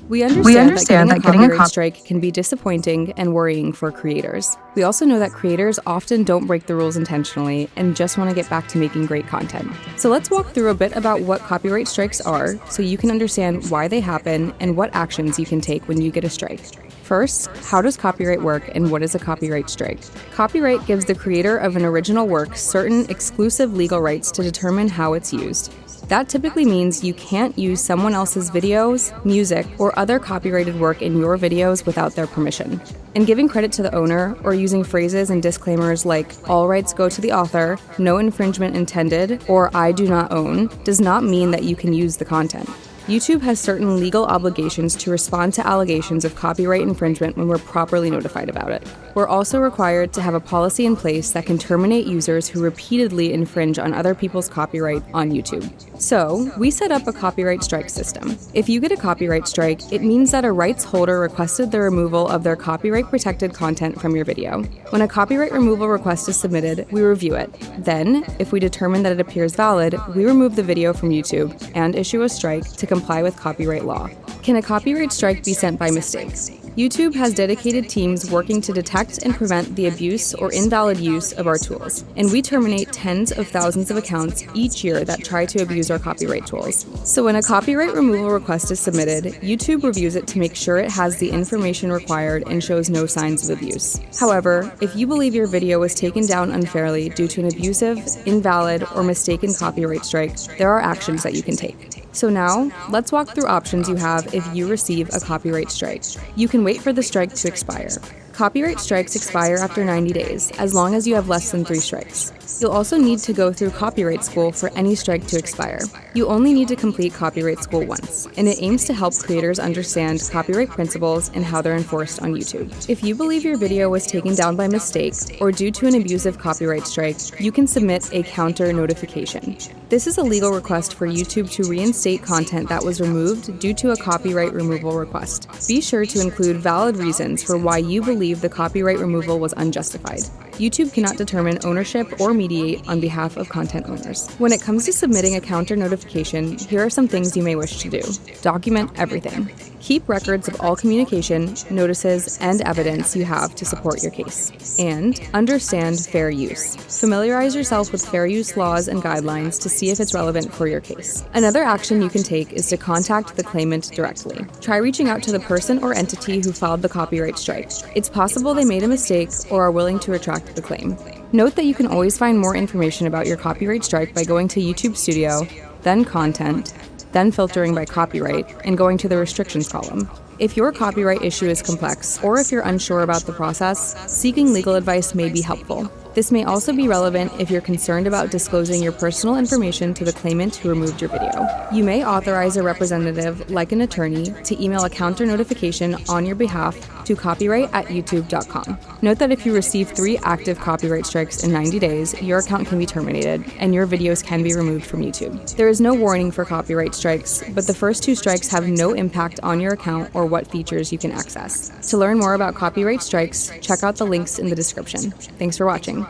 We understand that getting a copyright strike can be disappointing and worrying for creators. We also know that creators often don't break the rules intentionally and just want to get back to making great content. So let's walk through a bit about what copyright strikes are so you can understand why they happen and what actions you can take when you get a strike. First, how does copyright work and what is a copyright strike? Copyright gives the creator of an original work certain exclusive legal rights to determine how it's used. That typically means you can't use someone else's videos, music, or other copyrighted work in your videos without their permission. And giving credit to the owner, or using phrases and disclaimers like, "all rights go to the author," "no infringement intended," or "I do not own," does not mean that you can use the content. YouTube has certain legal obligations to respond to allegations of copyright infringement when we're properly notified about it. We're also required to have a policy in place that can terminate users who repeatedly infringe on other people's copyright on YouTube. So, we set up a copyright strike system. If you get a copyright strike, it means that a rights holder requested the removal of their copyright-protected content from your video. When a copyright removal request is submitted, we review it. Then, if we determine that it appears valid, we remove the video from YouTube and issue a strike to comply with copyright law. Can a copyright strike be sent by mistake? YouTube has dedicated teams working to detect and prevent the abuse or invalid use of our tools, and we terminate tens of thousands of accounts each year that try to abuse our copyright tools. So when a copyright removal request is submitted, YouTube reviews it to make sure it has the information required and shows no signs of abuse. However, if you believe your video was taken down unfairly due to an abusive, invalid, or mistaken copyright strike, there are actions that you can take. So now, let's walk through options you have if you receive a copyright strike. You can wait for the strike to expire. Copyright strikes expire after 90 days, as long as you have less than 3 strikes. You'll also need to go through copyright school for any strike to expire. You only need to complete copyright school once, and it aims to help creators understand copyright principles and how they're enforced on YouTube. If you believe your video was taken down by mistake or due to an abusive copyright strike, you can submit a counter notification. This is a legal request for YouTube to reinstate content that was removed due to a copyright removal request. Be sure to include valid reasons for why you believe the copyright removal was unjustified. YouTube cannot determine ownership or mediate on behalf of content owners. When it comes to submitting a counter notification, here are some things you may wish to do. Document everything. Keep records of all communication, notices, and evidence you have to support your case. And understand fair use. Familiarize yourself with fair use laws and guidelines to see if it's relevant for your case. Another action you can take is to contact the claimant directly. Try reaching out to the person or entity who filed the copyright strike. It's possible they made a mistake or are willing to retract the claim. Note that you can always find more information about your copyright strike by going to YouTube Studio, then Content, then filtering by copyright, and going to the restrictions column. If your copyright issue is complex, or if you're unsure about the process, seeking legal advice may be helpful. This may also be relevant if you're concerned about disclosing your personal information to the claimant who removed your video. You may authorize a representative, like an attorney, to email a counter notification on your behalf to copyright@youtube.com. Note that if you receive 3 active copyright strikes in 90 days, your account can be terminated, and your videos can be removed from YouTube. There is no warning for copyright strikes, but the first 2 strikes have no impact on your account or what features you can access. To learn more about copyright strikes, check out the links in the description. Thanks for watching.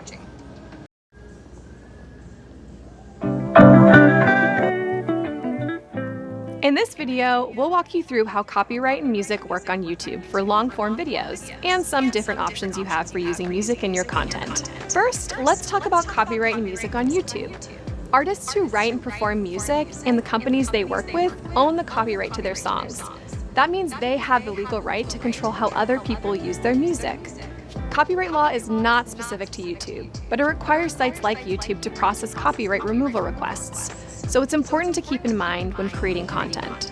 In this video, we'll walk you through how copyright and music work on YouTube for long-form videos, and some different options you have for using music in your content. First, let's talk about copyright and music on YouTube. Artists who write and perform music and the companies they work with own the copyright to their songs. That means they have the legal right to control how other people use their music. Copyright law is not specific to YouTube, but it requires sites like YouTube to process copyright removal requests, so it's important to keep in mind when creating content.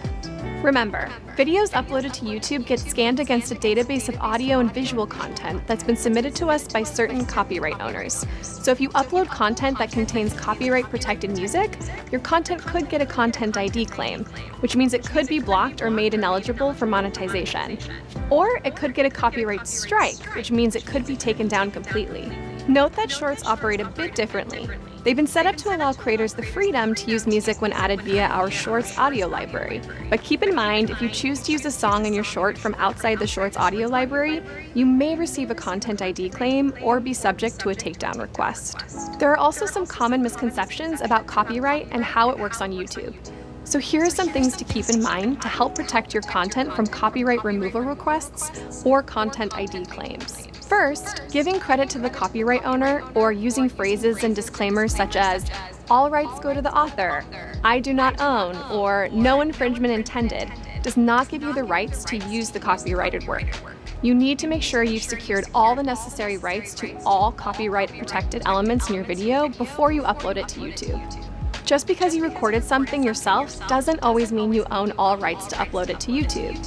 Remember, videos uploaded to YouTube get scanned against a database of audio and visual content that's been submitted to us by certain copyright owners. So if you upload content that contains copyright-protected music, your content could get a Content ID claim, which means it could be blocked or made ineligible for monetization. Or it could get a copyright strike, which means it could be taken down completely. Note that shorts operate a bit differently. They've been set up to allow creators the freedom to use music when added via our Shorts audio library. But keep in mind, if you choose to use a song in your short from outside the Shorts audio library, you may receive a Content ID claim or be subject to a takedown request. There are also some common misconceptions about copyright and how it works on YouTube. So here are some things to keep in mind to help protect your content from copyright removal requests or content ID claims. First, giving credit to the copyright owner or using phrases and disclaimers such as, "All rights go to the author," "I do not own," or "No infringement intended," does not give you the rights to use the copyrighted work. You need to make sure you've secured all the necessary rights to all copyright-protected elements in your video before you upload it to YouTube. Just because you recorded something yourself doesn't always mean you own all rights to upload it to YouTube.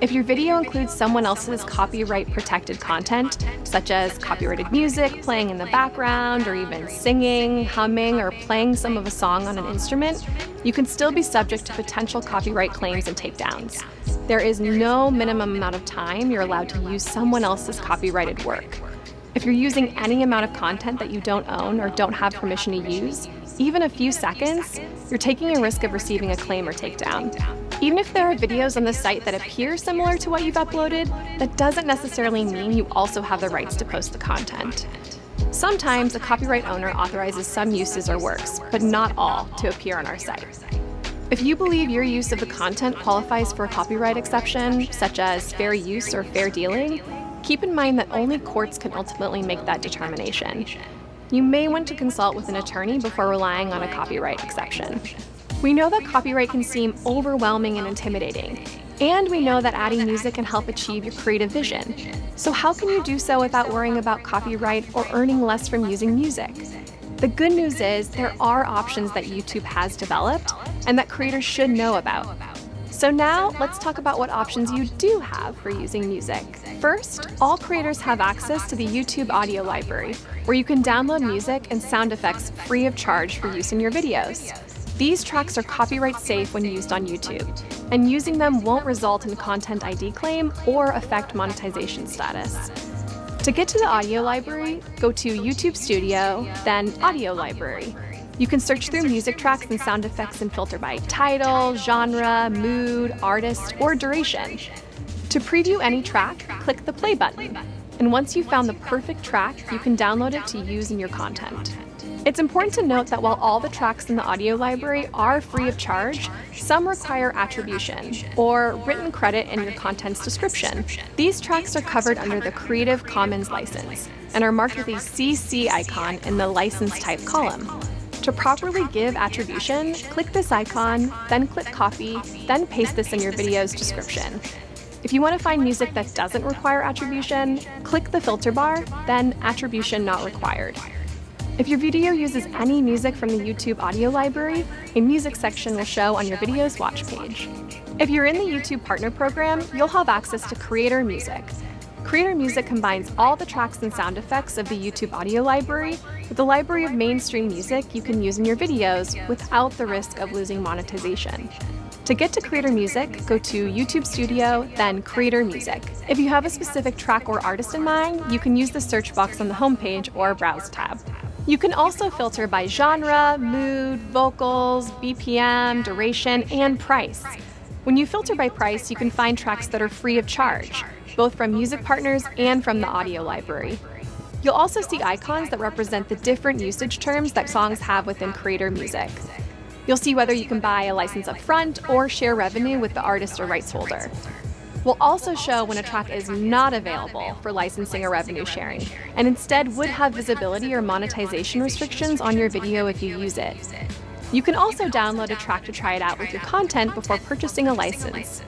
If your video includes someone else's copyright-protected content, such as copyrighted music playing in the background, or even singing, humming, or playing some of a song on an instrument, you can still be subject to potential copyright claims and takedowns. There is no minimum amount of time you're allowed to use someone else's copyrighted work. If you're using any amount of content that you don't own or don't have permission to use, even a few seconds, you're taking a risk of receiving a claim or takedown. Even if there are videos on the site that appear similar to what you've uploaded, that doesn't necessarily mean you also have the rights to post the content. Sometimes a copyright owner authorizes some uses or works, but not all, to appear on our site. If you believe your use of the content qualifies for a copyright exception, such as fair use or fair dealing, keep in mind that only courts can ultimately make that determination. You may want to consult with an attorney before relying on a copyright exception. We know that copyright can seem overwhelming and intimidating, and we know that adding music can help achieve your creative vision. So how can you do so without worrying about copyright or earning less from using music? The good news is there are options that YouTube has developed and that creators should know about. So now let's talk about what options you do have for using music. First, all creators have access to the YouTube audio library, where you can download music and sound effects free of charge for use in your videos. These tracks are copyright safe when used on YouTube, and using them won't result in a content ID claim or affect monetization status. To get to the audio library, go to YouTube Studio, then Audio Library. You can search through music tracks and sound effects and filter by title, genre, mood, artist, or duration. To preview any track, click the play button. And once you've found the perfect track, you can download it to use in your content. It's important to note that while all the tracks in the audio library are free of charge, some require attribution, or written credit in your content's description. These tracks are covered under the Creative Commons license, and are marked with a CC icon in the license type column. To properly give attribution, click this icon, then click copy, then paste this in your video's description. If you want to find music that doesn't require attribution, click the filter bar, then attribution not required. If your video uses any music from the YouTube audio library, a music section will show on your video's watch page. If you're in the YouTube Partner Program, you'll have access to Creator Music. Creator Music combines all the tracks and sound effects of the YouTube audio library with a library of mainstream music you can use in your videos without the risk of losing monetization. To get to Creator Music, go to YouTube Studio, then Creator Music. If you have a specific track or artist in mind, you can use the search box on the homepage or Browse tab. You can also filter by genre, mood, vocals, BPM, duration, and price. When you filter by price, you can find tracks that are free of charge, both from music partners and from the audio library. You'll also see icons that represent the different usage terms that songs have within Creator Music. You'll see whether you can buy a license up front or share revenue with the artist or rights holder. We'll also show when a track is not available for licensing or revenue sharing, and instead would have visibility or monetization restrictions on your video if you use it. You can also download a track to try it out with your content before purchasing a license.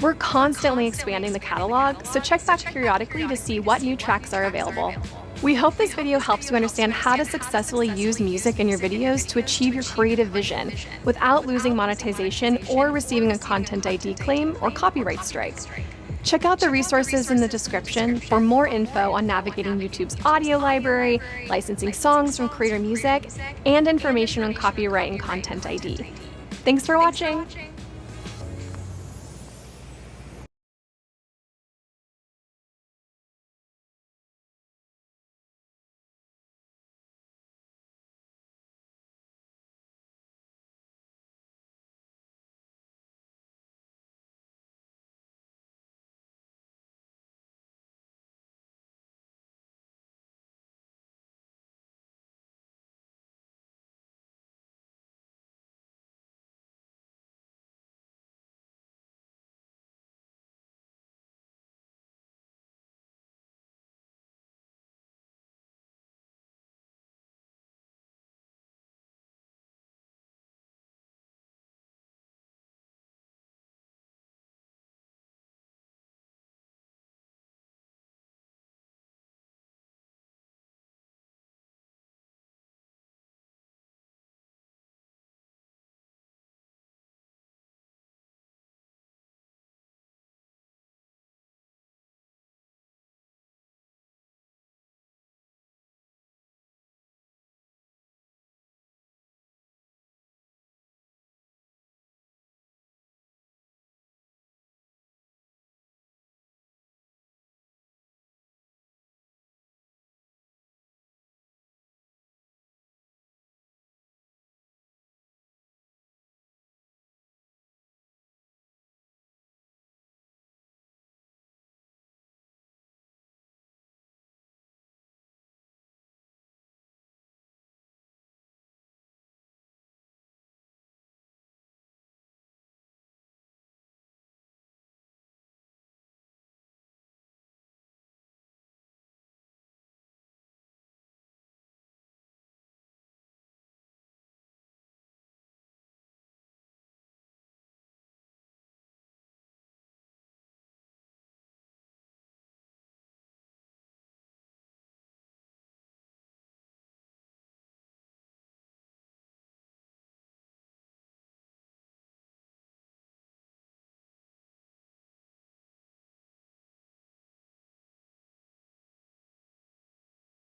We're constantly expanding the catalog, so check back periodically to see what new tracks are available. We hope this video helps you understand how to successfully use music in your videos to achieve your creative vision without losing monetization or receiving a content ID claim or copyright strike. Check out the resources in the description for more info on navigating YouTube's audio library, licensing songs from Creator Music, and information on copyright and content ID. Thanks for watching!